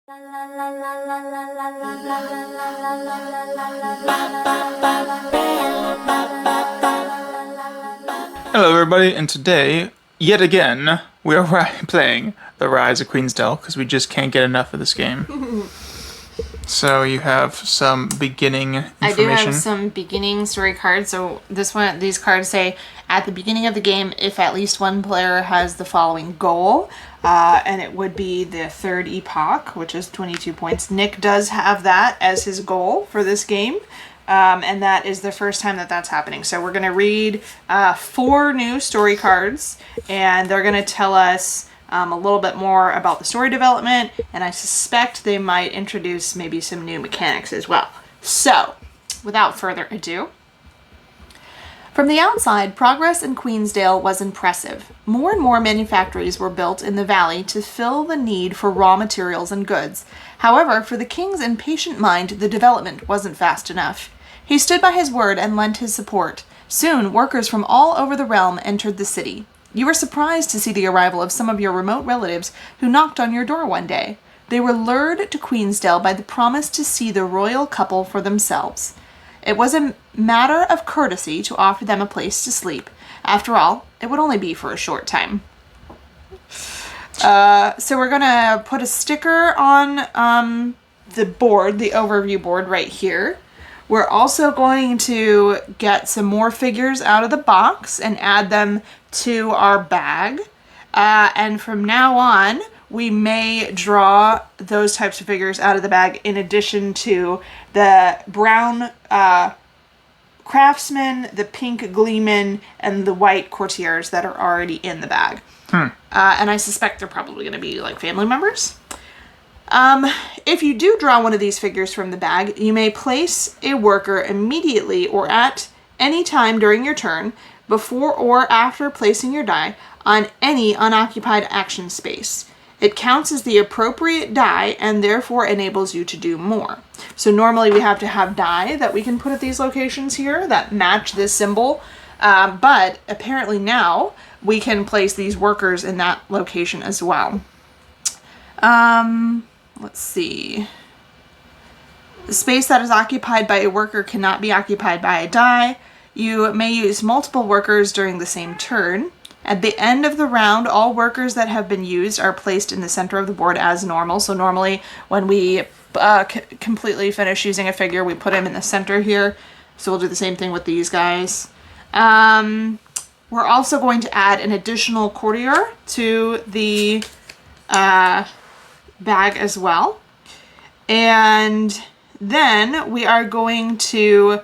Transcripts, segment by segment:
Hello everybody, and today, yet again, we are playing the Rise of Queensdale, because we just can't get enough of this game. So you have some beginning information. I do have some beginning story cards. So these cards say, at the beginning of the game, if at least one player has the following goal, and it would be the third epoch, which is 22 points. Nick does have that as his goal for this game. And that is the first time that that's happening. So we're going to read 4 new story cards, and they're going to tell us a little bit more about the story development, and I suspect they might introduce maybe some new mechanics as well. So, without further ado. From the outside, progress in Queensdale was impressive. More and more manufactories were built in the valley to fill the need for raw materials and goods. However, for the king's impatient mind, the development wasn't fast enough. He stood by his word and lent his support. Soon, workers from all over the realm entered the city. You were surprised to see the arrival of some of your remote relatives who knocked on your door one day. They were lured to Queensdale by the promise to see the royal couple for themselves. It was a matter of courtesy to offer them a place to sleep. After all, it would only be for a short time. So we're going to put a sticker on the board, the overview board right here. We're also going to get some more figures out of the box and add them to our bag. And from now on, we may draw those types of figures out of the bag in addition to the brown craftsman, the pink gleeman, and the white courtiers that are already in the bag. And I suspect they're probably going to be like family members. If you do draw one of these figures from the bag, you may place a worker immediately or at any time during your turn, before or after placing your die, on any unoccupied action space. It counts as the appropriate die and therefore enables you to do more. So normally we have to have die that we can put at these locations here that match this symbol, but apparently now we can place these workers in that location as well. Let's see. The space that is occupied by a worker cannot be occupied by a die. You may use multiple workers during the same turn. At the end of the round, all workers that have been used are placed in the center of the board as normal. So normally when we completely finish using a figure, we put him in the center here. So we'll do the same thing with these guys. We're also going to add an additional courtier to the bag as well. And then we are going to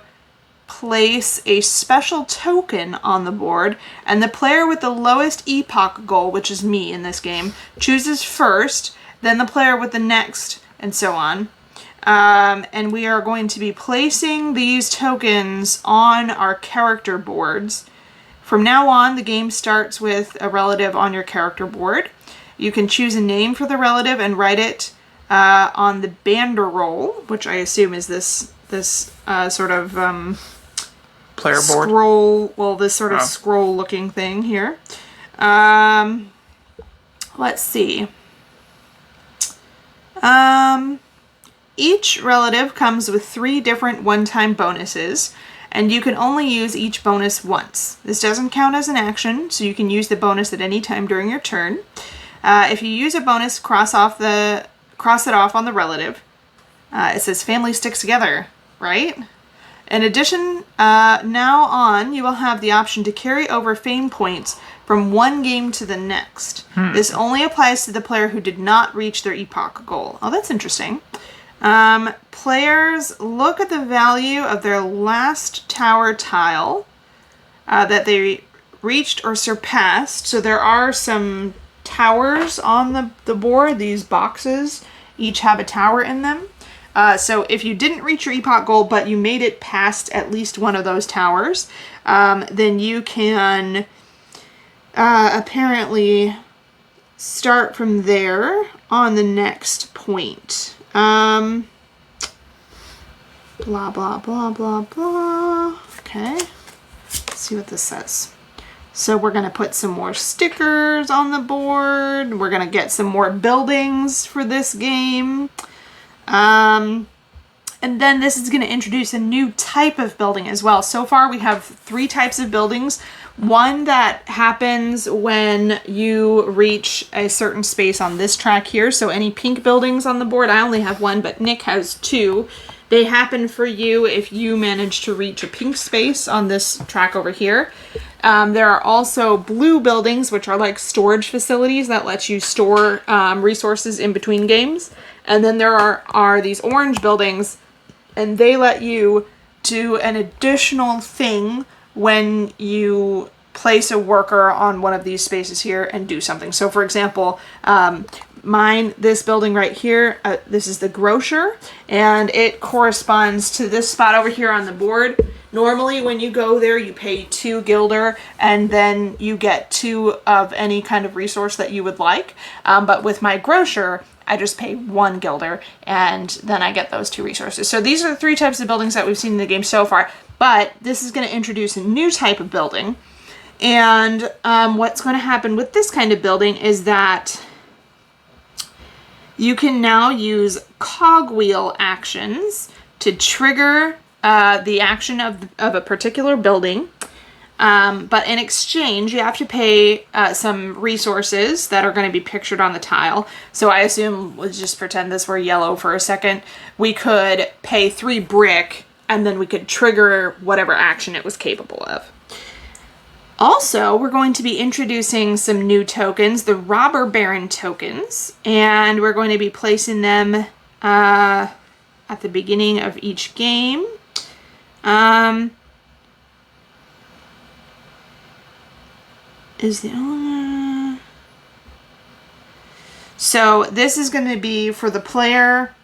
place a special token on the board, and the player with the lowest epoch goal, which is me in this game, chooses first, then the player with the next, and so on. And we are going to be placing these tokens on our character boards. From now on, the game starts with a relative on your character board. You can choose a name for the relative and write it on the banderole, which I assume is this sort of player board scroll. Well, this sort of scroll-looking thing here. Let's see. Each relative comes with 3 different one-time bonuses, and you can only use each bonus once. This doesn't count as an action, so you can use the bonus at any time during your turn. If you use a bonus, cross it off on the relative. It says family sticks together, right? In addition, now on, you will have the option to carry over fame points from one game to the next. This only applies to the player who did not reach their epoch goal. Oh, that's interesting. Players look at the value of their last tower tile that they reached or surpassed. So there are some towers on the board. These boxes each have a tower in them. So if you didn't reach your epoch goal, but you made it past at least one of those towers, then you can apparently start from there on the next point. Blah, blah, blah, blah, blah. Okay. Let's see what this says. So we're going to put some more stickers on the board. We're going to get some more buildings for this game. And then this is going to introduce a new type of building as well. So far we have 3 types of buildings. One that happens when you reach a certain space on this track here. So any pink buildings on the board, I only have 1, but Nick has 2. They happen for you if you manage to reach a pink space on this track over here. There are also blue buildings, which are like storage facilities that let you store resources in between games. And then there are these orange buildings, and they let you do an additional thing when you place a worker on one of these spaces here and do something. So for example, this building right here, this is the grocer, and it corresponds to this spot over here on the board. Normally when you go there, you pay 2 gilder, and then you get 2 of any kind of resource that you would like. But with my grocer, I just pay 1 gilder, and then I get those 2 resources. So these are the 3 types of buildings that we've seen in the game so far, but this is going to introduce a new type of building. And what's going to happen with this kind of building is that you can now use cogwheel actions to trigger the action of a particular building. But in exchange, you have to pay some resources that are going to be pictured on the tile. So I assume, let's just pretend this were yellow for a second. We could pay 3 brick, and then we could trigger whatever action it was capable of. Also, we're going to be introducing some new tokens, the Robber Baron tokens, and we're going to be placing them at the beginning of each game. So this is going to be for the player.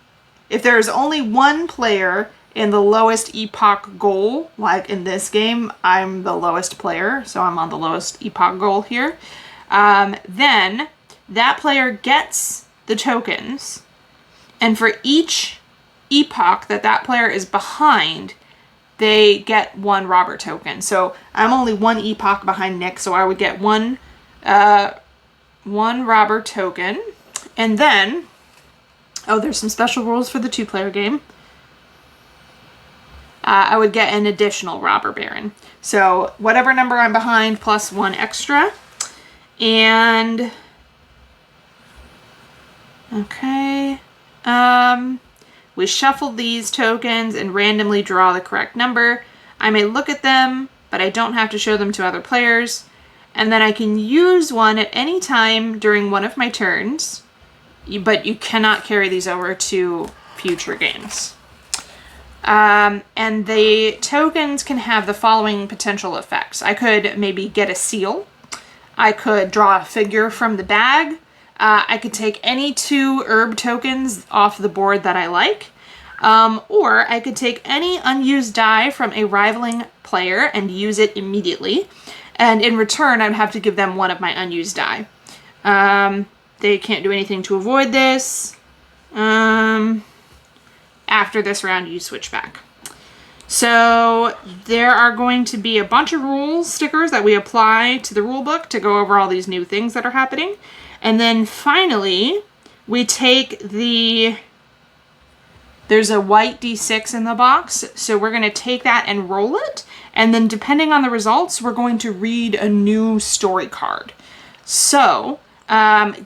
If there is only 1 player in the lowest epoch goal, like in this game, I'm the lowest player, so I'm on the lowest epoch goal here, then that player gets the tokens, and for each epoch that player is behind, they get 1 robber token. So I'm only 1 epoch behind Nick, so I would get one robber token. And then, there's some special rules for the 2-player game. I would get an additional robber baron. So whatever number I'm behind plus 1 extra. And okay. We shuffle these tokens and randomly draw the correct number. I may look at them, but I don't have to show them to other players. And then I can use one at any time during one of my turns, but you cannot carry these over to future games. And the tokens can have the following potential effects. I could maybe get a seal. I could draw a figure from the bag. I could take any 2 herb tokens off the board that I like. Or I could take any unused die from a rivaling player and use it immediately. And in return, I'd have to give them 1 of my unused die. They can't do anything to avoid this. After this round, you switch back. So there are going to be a bunch of rules stickers that we apply to the rule book to go over all these new things that are happening. And then finally, we take there's a white D6 in the box, so we're going to take that and roll it. And then depending on the results, we're going to read a new story card. So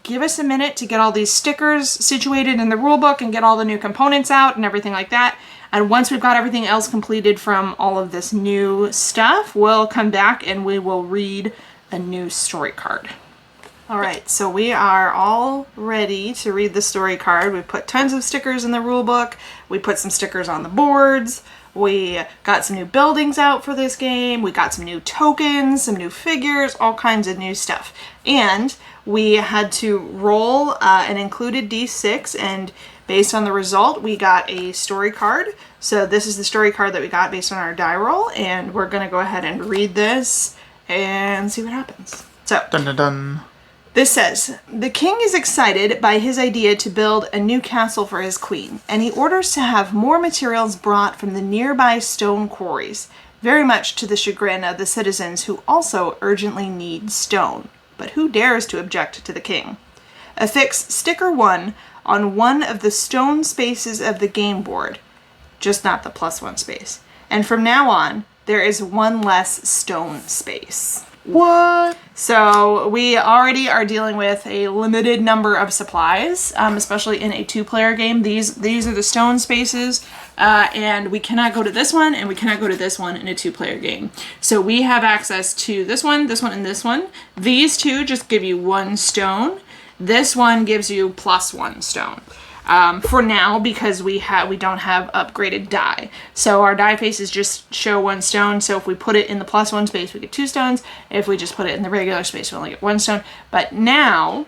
give us a minute to get all these stickers situated in the rule book and get all the new components out and everything like that. And once we've got everything else completed from all of this new stuff, we'll come back and we will read a new story card. All right, so we are all ready to read the story card. We put tons of stickers in the rule book. We put some stickers on the boards. We got some new buildings out for this game. We got some new tokens, some new figures, all kinds of new stuff. And we had to roll an included D6, and based on the result, we got a story card. So this is the story card that we got based on our die roll, and we're gonna go ahead and read this and see what happens. So, Dun dun dun. This says, the king is excited by his idea to build a new castle for his queen, and he orders to have more materials brought from the nearby stone quarries. very much to the chagrin of the citizens who also urgently need stone. But who dares to object to the king? Affix sticker 1 on one of the stone spaces of the game board, just not the +1 space. And from now on, there is one less stone space. What? So we already are dealing with a limited number of supplies, especially in a 2-player game. These are the stone spaces, and we cannot go to this one, and we cannot go to this one in a 2-player game. So we have access to this one, and this one. These two just give you 1 stone. This one gives you +1 stone. For now, because we don't have upgraded die. So our die faces just show 1 stone. So if we put it in the +1 space, we get 2 stones. If we just put it in the regular space, we only get 1 stone. But now,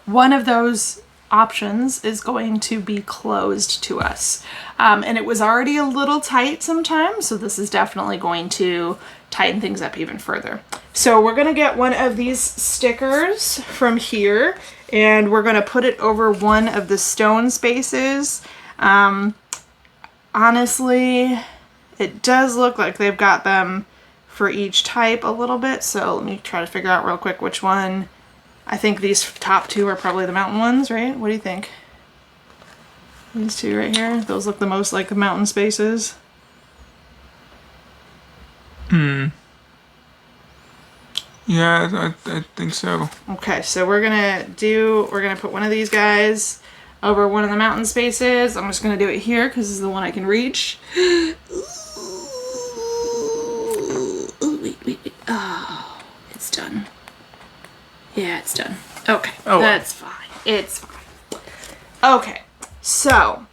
one of those options is going to be closed to us. And it was already a little tight sometimes, so this is definitely going to tighten things up even further. So we're going to get one of these stickers from here, and we're going to put it over one of the stone spaces. Honestly, it does look like they've got them for each type a little bit, so let me try to figure out real quick which one. I think these top 2 are probably the mountain ones, right? What do you think? These 2 right here, those look the most like the mountain spaces. Yeah, I think so. Okay, so we're gonna put one of these guys over one of the mountain spaces. I'm just gonna do it here because this is the one I can reach. Ooh, wait. Oh, it's done. Yeah, it's done. Okay, that's fine. It's fine. Okay, so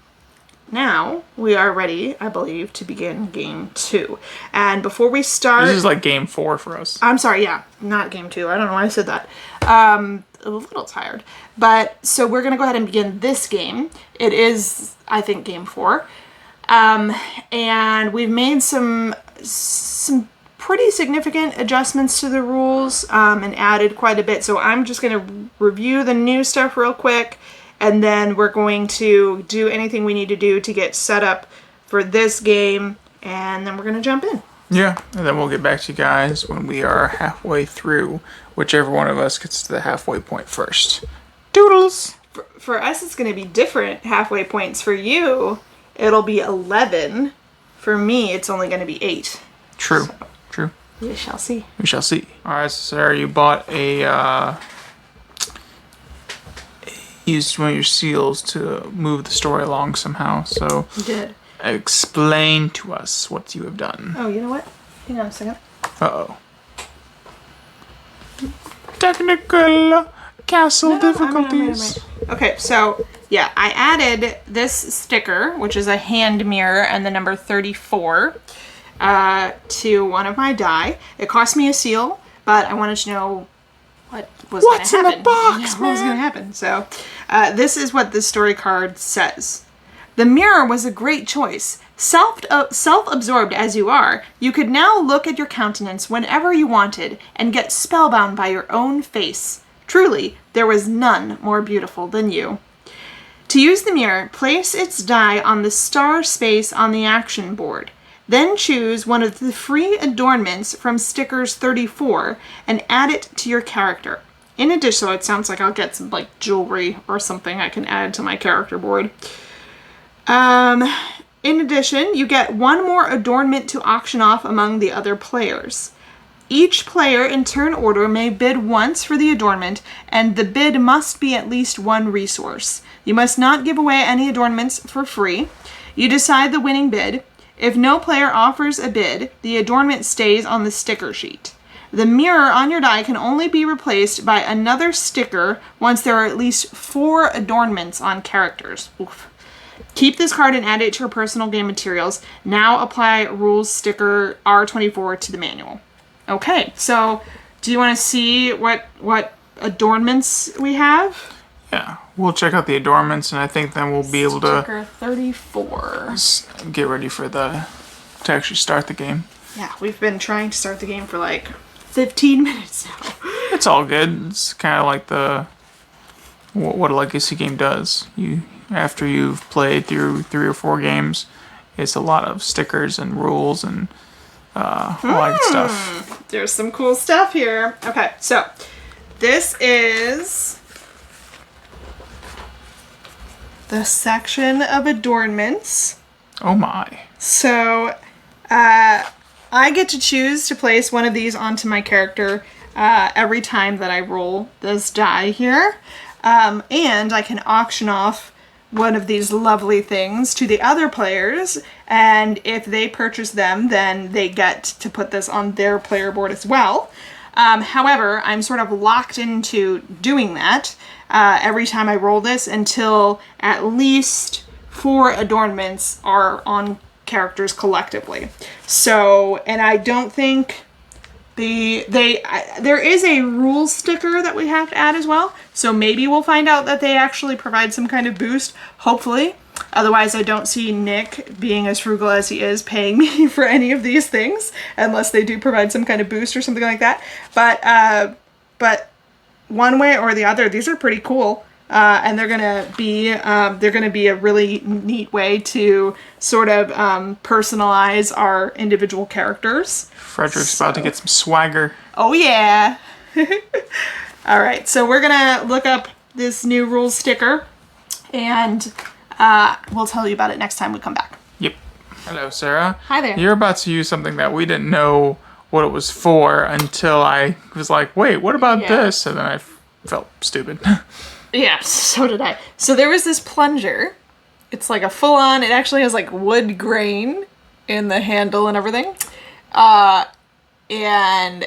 now we are ready, I believe, to begin game 2. And before we start... This is like game 4 for us. I'm sorry, yeah, not game 2. I don't know why I said that. A little tired. But, so we're going to go ahead and begin this game. It is, I think, game 4. And we've made some pretty significant adjustments to the rules and added quite a bit. So I'm just going to review the new stuff real quick. And then we're going to do anything we need to do to get set up for this game. And then we're going to jump in. Yeah, and then we'll get back to you guys when we are halfway through. Whichever one of us gets to the halfway point first. Doodles! For us, it's going to be different halfway points. For you, it'll be 11. For me, it's only going to be 8. True. So, True. We shall see. We shall see. Alright, so Sarah, you bought used one of your seals to move the story along somehow, so... You did. Explain to us what you have done. Oh, you know what? Hang on a second. Uh-oh. Technical castle difficulties. Okay, so, yeah, I added this sticker, which is a hand mirror and the number 34, to one of my die. It cost me a seal, but I wanted to know what was going to happen. What's in the box, What was going to happen? So, this is what the story card says. The mirror was a great choice. Self-absorbed as you are, you could now look at your countenance whenever you wanted and get spellbound by your own face. Truly, there was none more beautiful than you. To use the mirror, place its die on the star space on the action board. Then choose one of the free adornments from stickers 34 and add it to your character. In addition, so it sounds like I'll get some like jewelry or something I can add to my character board. In addition, you get one more adornment to auction off among the other players. Each player in turn order may bid once for the adornment, and the bid must be at least 1 resource. You must not give away any adornments for free. You decide the winning bid. If no player offers a bid, the adornment stays on the sticker sheet. The mirror on your die can only be replaced by another sticker once there are at least 4 adornments on characters. Oof. Keep this card and add it to your personal game materials. Now apply rules sticker R24 to the manual. Okay, so do you want to see what adornments we have? Yeah, we'll check out the adornments, and I think then we'll be able to... Sticker 34. Get ready for to actually start the game. Yeah, we've been trying to start the game for like 15 minutes now. It's all good. It's kind of like what a legacy game does. After you've played through 3 or 4 games, it's a lot of stickers and rules and all that good stuff. There's some cool stuff here. Okay, so this is the section of adornments. Oh my. So, I get to choose to place one of these onto my character every time that I roll this die here. And I can auction off one of these lovely things to the other players, and if they purchase them, then they get to put this on their player board as well. However, I'm sort of locked into doing that every time I roll this until at least 4 adornments are on characters collectively. So, and I don't think there is a rule sticker that we have to add as well. So maybe we'll find out that they actually provide some kind of boost, hopefully. Otherwise, I don't see Nick, being as frugal as he is, paying me for any of these things, unless they do provide some kind of boost or something like that. But one way or the other, these are pretty cool. And they're gonna be a really neat way to sort of personalize our individual characters. Frederick's about to get some swagger. Oh yeah! All right, so we're gonna look up this new rules sticker, and we'll tell you about it next time we come back. Yep. Hello, Sarah. Hi there. You're about to use something that we didn't know what it was for until I was like, wait, what about this? And then I felt stupid. Yeah, so did I. So there was this plunger. It's like a full-on, it actually has like wood grain in the handle and everything. And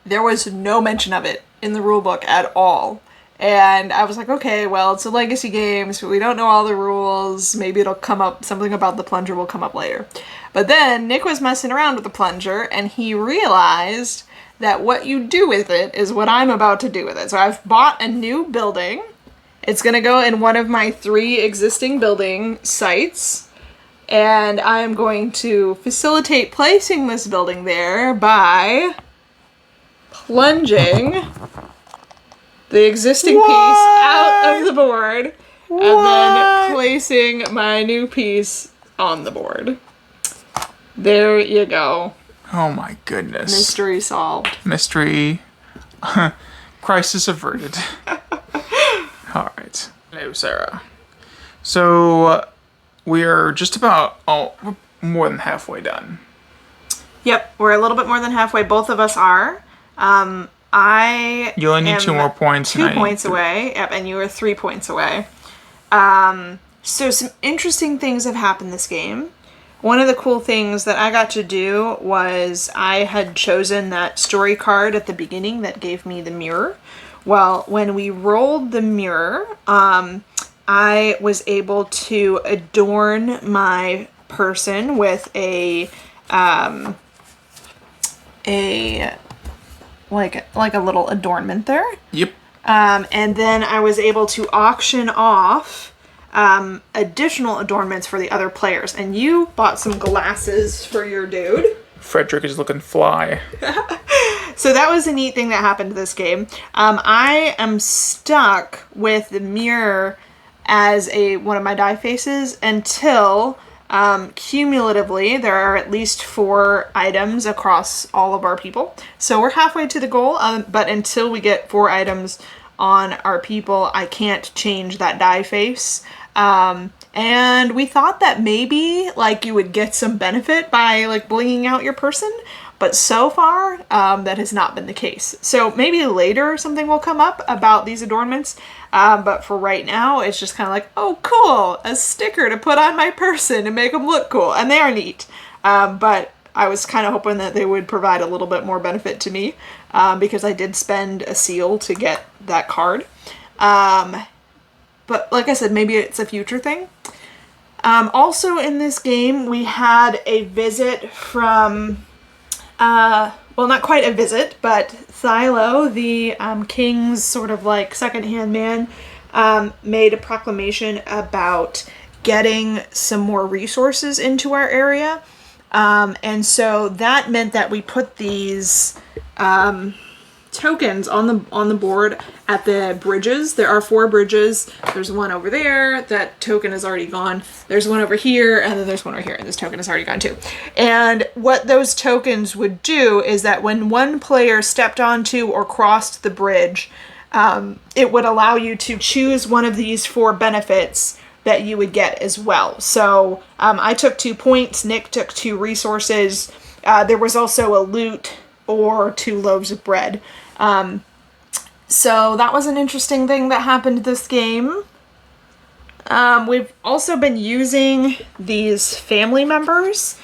there was no mention of it in the rule book at all. And I was like, okay, well, it's a legacy game, so we don't know all the rules. Maybe it'll come up, something about the plunger will come up later. But then Nick was messing around with the plunger, and he realized that what you do with it is what I'm about to do with it. So I've bought a new building. It's going to go in one of my 3 existing building sites. And I'm going to facilitate placing this building there by plunging the existing piece out of the board and then placing my new piece on the board. There you go. Oh my goodness. Mystery solved. Mystery. Crisis averted. All right. Hello, Sarah. So we are just about, we're more than halfway done. Yep, we're a little bit more than halfway. Both of us are. You only need 2 more points. 2 points away. Yep, and you were 3 points away. So some interesting things have happened this game. One of the cool things that I got to do was I had chosen that story card at the beginning that gave me the mirror. Well, when we rolled the mirror, I was able to adorn my person with a little adornment there. Yep. And then I was able to auction off additional adornments for the other players. And you bought some glasses for your dude. Frederick is looking fly. So that was a neat thing that happened to this game. I am stuck with the mirror as one of my die faces until cumulatively there are at least 4 items across all of our people. So we're halfway to the goal, but until we get 4 items on our people, I can't change that die face. And we thought that maybe you would get some benefit by blinging out your person, but so far that has not been the case. So maybe later something will come up about these adornments, but for right now it's just kind of oh cool, a sticker to put on my person and make them look cool, and they are neat. But I was kind of hoping that they would provide a little bit more benefit to me because I did spend a seal to get that card. But like I said, maybe it's a future thing. Also in this game, we had a visit from, well, not quite a visit, but Thylo, the king's sort of second-hand man, made a proclamation about getting some more resources into our area. And so that meant that we put these tokens on the board at the bridges. There are 4 bridges. There's one over there. That token is already gone. There's one over here, and then there's one over here, and this token is already gone too. And what those tokens would do is that when one player stepped onto or crossed the bridge, it would allow you to choose one of these 4 benefits that you would get as well. So I took 2 points. Nick took 2 resources. There was also a loot or 2 loaves of bread. So that was an interesting thing that happened this game. We've also been using these family members.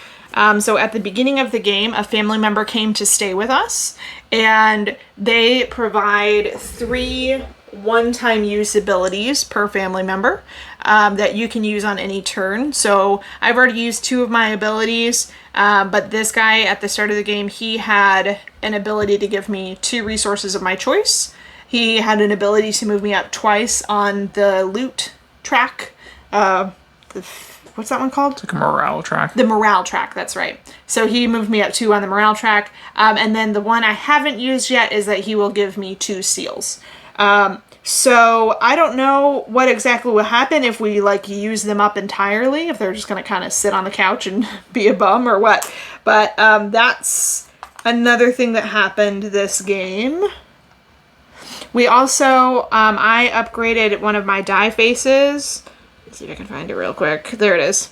So at the beginning of the game, a family member came to stay with us, and they provide 3 one-time use abilities per family member that you can use on any turn. So I've already used 2 of my abilities, but this guy at the start of the game, he had an ability to give me 2 resources of my choice. He had an ability to move me up twice on the loot track. What's that one called? It's like a morale track. The morale track, that's right. So he moved me up 2 on the morale track. And then the one I haven't used yet is that he will give me 2 seals. So I don't know what exactly will happen if we use them up entirely, if they're just going to kind of sit on the couch and be a bum or what. But that's another thing that happened this game. We also, I upgraded one of my die faces. Let's see if I can find it real quick. There it is.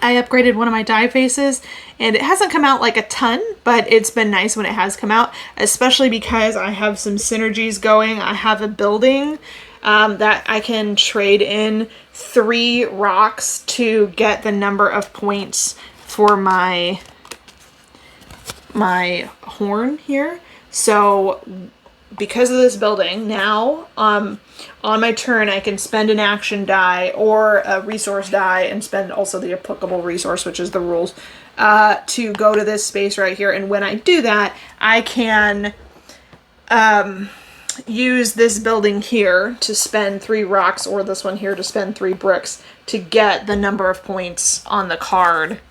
I upgraded one of my die faces, and it hasn't come out like a ton, but it's been nice when it has come out, especially because I have some synergies going. I have a building that I can trade in 3 rocks to get the number of points for my horn here. So because of this building, now on my turn I can spend an action die or a resource die and spend also the applicable resource, which is the rules, to go to this space right here. And when I do that, I can use this building here to spend 3 rocks, or this one here to spend 3 bricks, to get the number of points on the card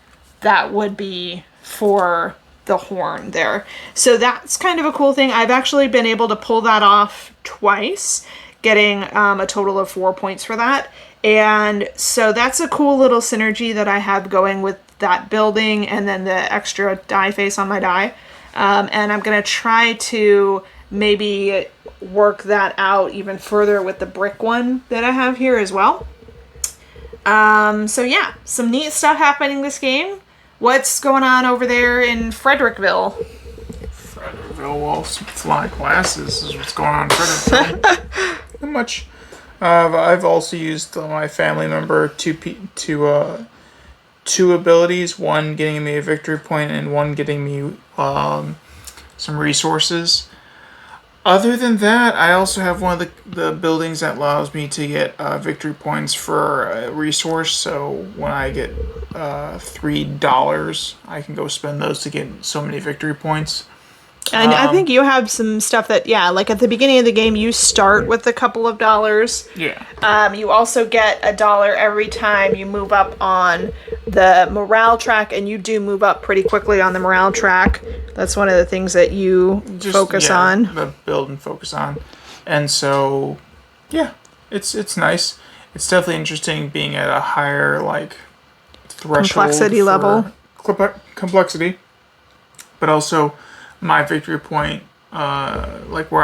that would be for the horn there. So that's kind of a cool thing. I've actually been able to pull that off twice, getting a total of 4 points for that. And so that's a cool little synergy that I have going with that building and then the extra die face on my die. And I'm going to try to maybe work that out even further with the brick one that I have here as well. So yeah, some neat stuff happening this game. What's going on over there in Frederickville? Frederickville, well, some flying glasses is what's going on in Frederickville. Not much. I've also used my family member two abilities, one getting me a victory point and one getting me some resources. Other than that, I also have one of the buildings that allows me to get victory points for a resource. So when I get $3, I can go spend those to get so many victory points. And I think you have some stuff that, like at the beginning of the game, you start with a couple of dollars. Yeah. You also get $1 every time you move up on the morale track, and you do move up pretty quickly on the morale track. That's one of the things that you focus on. The build and focus on. And so, yeah, it's nice. It's definitely interesting being at a higher, threshold. Complexity level. Complexity. But also, my victory point, where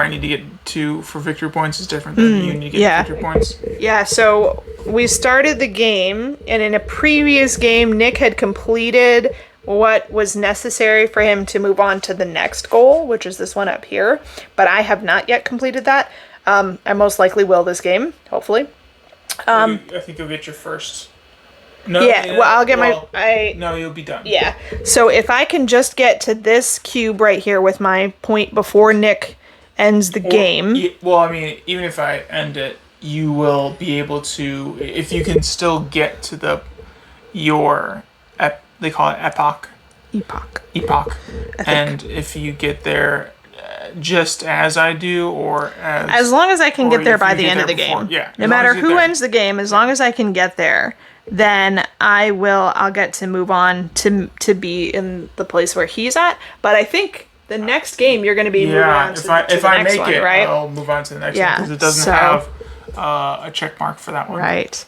I need to get to for victory points is different than you need to get victory points. Yeah, so we started the game, and in a previous game, Nick had completed what was necessary for him to move on to the next goal, which is this one up here. But I have not yet completed that. I most likely will this game, hopefully. I think you'll get your first. No, I'll get No, you'll be done. Yeah. So if I can just get to this cube right here with my point before Nick ends the game. Even if I end it, you will be able to, if you can still get to they call it epoch. Epoch. And if you get there just as I do, or as long as I can get there by the end of the game. Yeah. No matter who ends the game, as long as I can get there, then I'll get to move on to be in the place where he's at. But I think the next game you're going to be moving on to, if I to the next make one, it, right? I'll move on to the next Yeah, one because it doesn't have a check mark for that one. Right.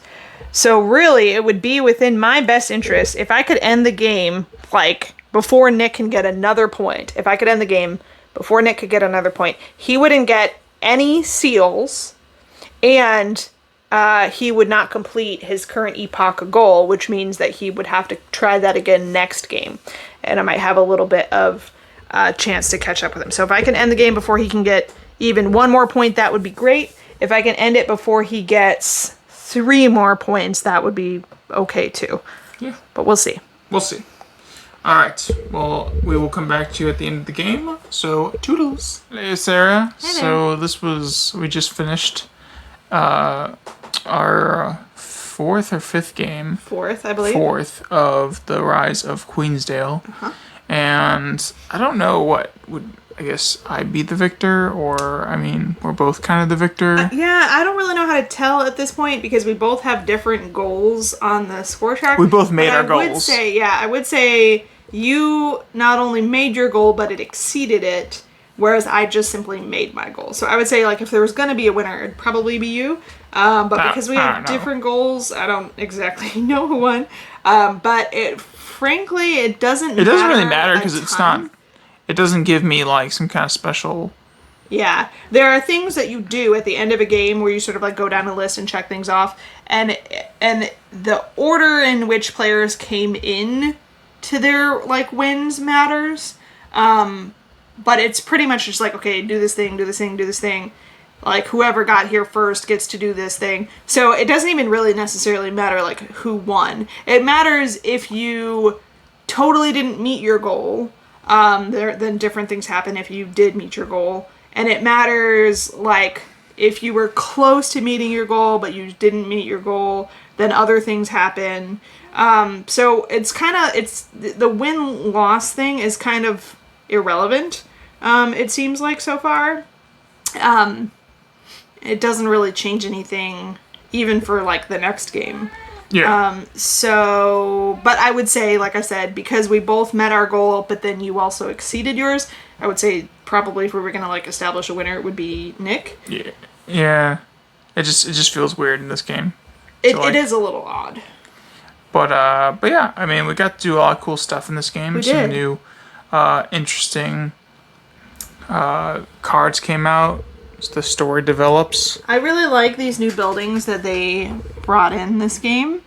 So really, it would be within my best interest if I could end the game, like, before Nick can get another point. If I could end the game before Nick could get another point, he wouldn't get any seals, and he would not complete his current epoch goal, which means that he would have to try that again next game. And I might have a little bit of chance to catch up with him. So if I can end the game before he can get even one more point, that would be great. If I can end it before he gets 3 more points, that would be okay too. Yeah. But we'll see. We'll see. All right. Well, we will come back to you at the end of the game. So, toodles. Hey, Sarah. Hi there. So we just finished our 4th or 5th game. 4th, I believe. 4th of the Rise of Queensdale. And I don't know what would, I guess, I be the victor, or, I mean, we're both kind of the victor. Yeah, I don't really know how to tell at this point because we both have different goals on the score chart. We both made our goals. I would say you not only made your goal, but it exceeded it, whereas I just simply made my goal. So I would say, like, if there was going to be a winner, it'd probably be you. But because we have different goals, I don't exactly know who won. But frankly, it doesn't matter. It doesn't really matter because it's not... It doesn't give me, like, some kind of special... Yeah. There are things that you do at the end of a game where you sort of, like, go down a list and check things off. And the order in which players came in to their, like, wins matters. But it's pretty much just like, okay, do this thing, do this thing, do this thing. Like, whoever got here first gets to do this thing. So it doesn't even really necessarily matter, like, who won. It matters if you totally didn't meet your goal. Then different things happen if you did meet your goal. And it matters, like, if you were close to meeting your goal, but you didn't meet your goal, then other things happen. So it's the win-loss thing is kind of irrelevant, it seems like so far. It doesn't really change anything, even for, like, the next game. Yeah. But I would say, like I said, because we both met our goal, but then you also exceeded yours, I would say probably if we were going to, like, establish a winner, it would be Nick. Yeah. Yeah. It just feels weird in this game. It is a little odd. But yeah, I mean, we got to do a lot of cool stuff in this game. We Some did. new, interesting cards came out. The story develops. I really like these new buildings that they brought in this game.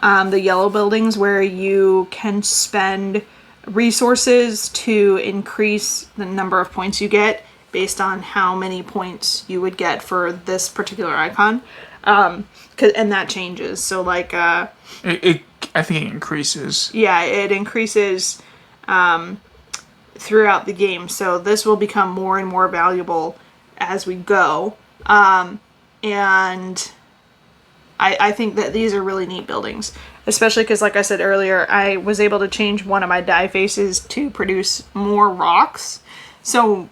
The yellow buildings where you can spend resources to increase the number of points you get based on how many points you would get for this particular icon. And that changes. So, like... I think it increases. Yeah, it increases throughout the game. So this will become more and more valuable as we go. And I think that these are really neat buildings. Especially because, like I said earlier, I was able to change one of my die faces to produce more rocks. So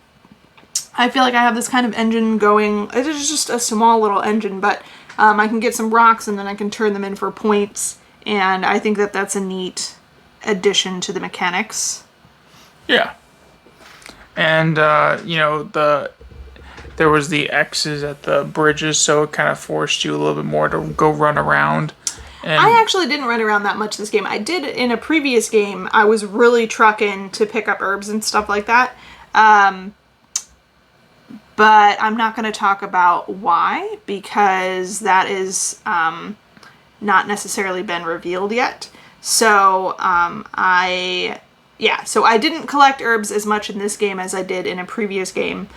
I feel like I have this kind of engine going. It is just a small little engine, but I can get some rocks and then I can turn them in for points. And I think that that's a neat addition to the mechanics. Yeah. And, there was the X's at the bridges, so it kind of forced you a little bit more to go run around. And I actually didn't run around that much this game. I did in a previous game. I was really trucking to pick up herbs and stuff like that. But I'm not going to talk about why, because that is not necessarily been revealed yet. So I didn't collect herbs as much in this game as I did in a previous game.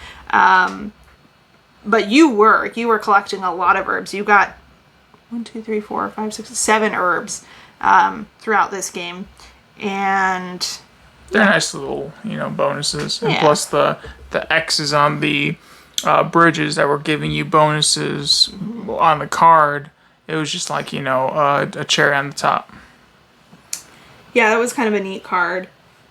But you were collecting a lot of herbs. You got 7 herbs throughout this game. And they're nice little, bonuses. And Yeah. plus the X's on the bridges that were giving you bonuses on the card. It was just like, a cherry on the top. yeah, that was kind of a neat card.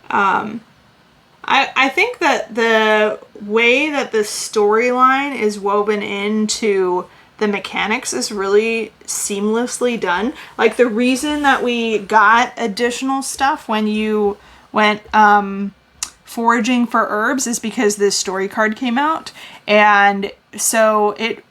I think that the way that the storyline is woven into the mechanics is really seamlessly done. Like, the reason that we got additional stuff when you went foraging for herbs is because this story card came out, and so it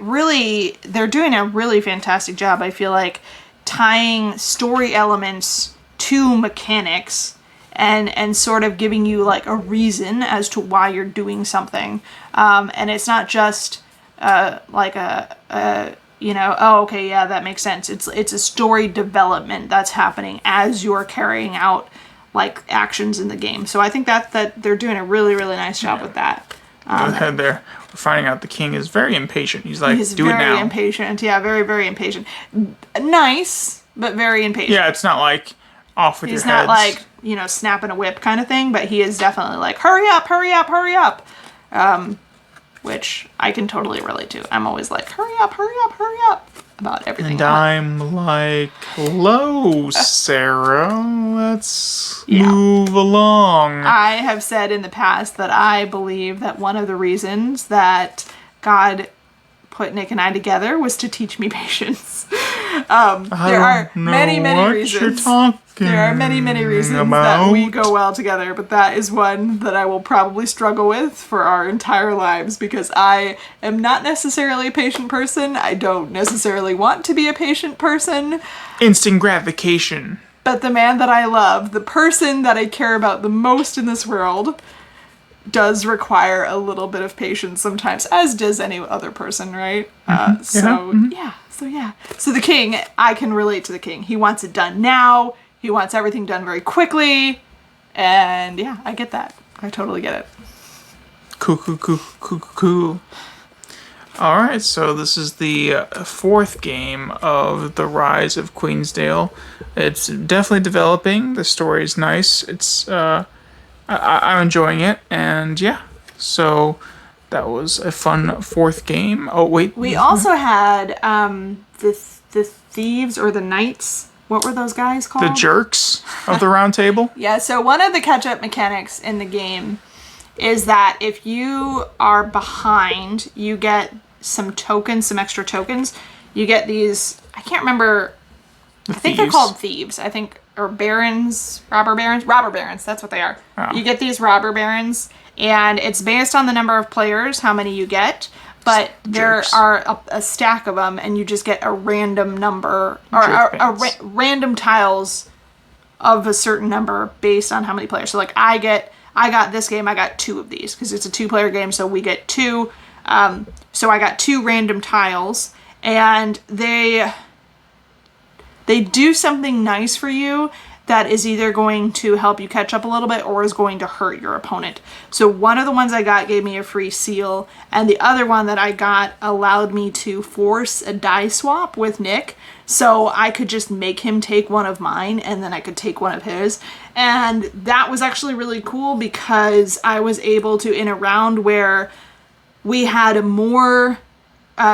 really, they're doing a really fantastic job, I feel like, tying story elements to mechanics and sort of giving you like a reason as to why you're doing something. And it's not just like oh, okay, yeah, that makes sense. It's a story development that's happening as you're carrying out like actions in the game. So I think that they're doing a really, really nice job with that. Go ahead there. We're finding out the king is very impatient. He's like, He's do it now. very impatient. Yeah, very, very impatient. Nice, but very impatient. Yeah, it's not like off with your heads. He's not like, snapping a whip kind of thing, but he is definitely like, hurry up, hurry up, hurry up. Which I can totally relate to. I'm always like, hurry up, hurry up, hurry up about everything. And I'm like, hello, Sarah. Let's move along. I have said in the past that I believe that one of the reasons that God put Nick and I together was to teach me patience. There are many reasons. There are many reasons that we go well together, but that is one that I will probably struggle with for our entire lives, because I am not necessarily a patient person. I don't necessarily want to be a patient person. Instant gratification. But the man that I love, the person that I care about the most in this world, does require a little bit of patience sometimes, as does any other person, right? So the king, I can relate to the king. He wants it done now. He wants everything done very quickly. And yeah, I get that. I totally get it. Cool. All right, so this is the fourth game of the Rise of Queensdale. It's definitely developing. The story is nice. It's I'm enjoying it, and yeah. So that was a fun fourth game. Oh wait, we also had the thieves or the knights. What were those guys called? The jerks of the round table. Yeah. So one of the catch-up mechanics in the game is that if you are behind, you get some tokens, some extra tokens. You get these. I can't remember. I think they're called thieves. I think. Or barons, robber barons, that's what they are. Oh. You get these robber barons, and it's based on the number of players, how many you get, but there are a stack of them, and you just get a random number, or random tiles of a certain number based on how many players. So like I got this game, I got 2 of these, because it's a 2-player game, so we get 2, so I got 2 random tiles, and they do something nice for you that is either going to help you catch up a little bit or is going to hurt your opponent. So one of the ones I got gave me a free seal, and the other one that I got allowed me to force a die swap with Nick, so I could just make him take one of mine and then I could take one of his. And that was actually really cool, because I was able to, in a round where we had more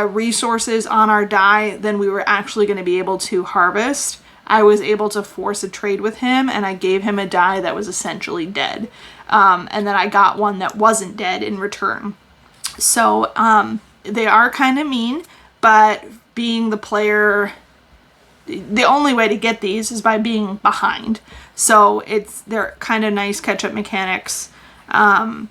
resources on our die than we were actually going to be able to harvest, I was able to force a trade with him, and I gave him a die that was essentially dead. And then I got one that wasn't dead in return. So they are kind of mean, but being the player, the only way to get these is by being behind. So they're kind of nice catch-up mechanics. And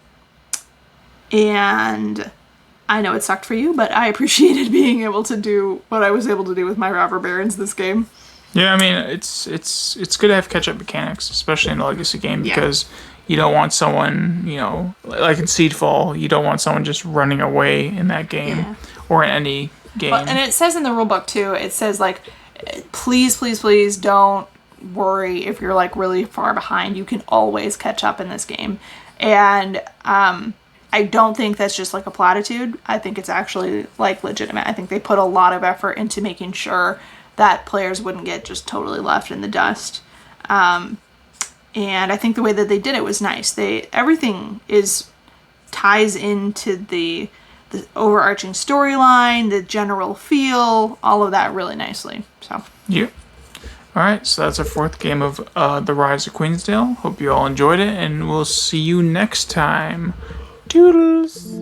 I know it sucked for you, but I appreciated being able to do what I was able to do with my robber barons this game. Yeah, I mean, it's good to have catch-up mechanics, especially in a legacy game, because you don't want someone, like in Seedfall, you don't want someone just running away in that game, or in any game. Well, and it says in the rulebook too, it says like, please don't worry if you're like really far behind. You can always catch up in this game. And I don't think that's just like a platitude. I think it's actually like legitimate. I think they put a lot of effort into making sure that players wouldn't get just totally left in the dust. And I think the way that they did it was nice. Everything ties into the overarching storyline, the general feel, all of that really nicely. So yeah. All right, so that's our fourth game of the Rise of Queensdale. Hope you all enjoyed it, and we'll see you next time. Toodles!